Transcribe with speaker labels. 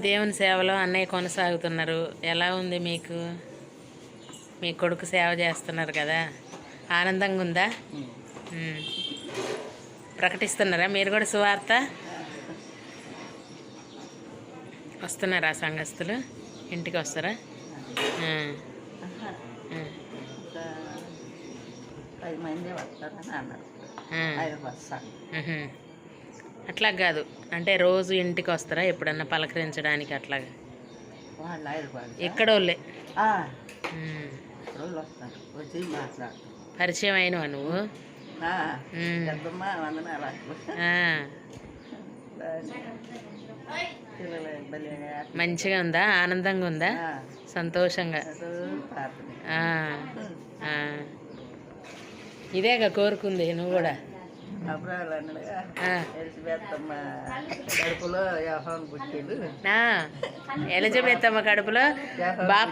Speaker 1: దేవుని సేవలో అన్నయ్య కొనసాగుతున్నారు. ఎలా ఉంది మీకు? మీ కొడుకు సేవ చేస్తున్నారు కదా, ఆనందంగా ఉందా? ప్రకటిస్తున్నారా మీరు కూడా సువార్త? వస్తున్నారా సంఘస్థులు? ఇంటికి వస్తారా? అట్లా కాదు, అంటే రోజు ఇంటికి వస్తారా ఎప్పుడన్నా పలకరించడానికి? అట్లాగా ఎక్కడోళ్ళే పరిచయం అయినవా నువ్వు? మంచిగా ఉందా? ఆనందంగా ఉందా? సంతోషంగా? ఇదేగా కోరుకుంది నువ్వు కూడా? ఎలిజబెత్ అమ్మ కడుపులో బాబు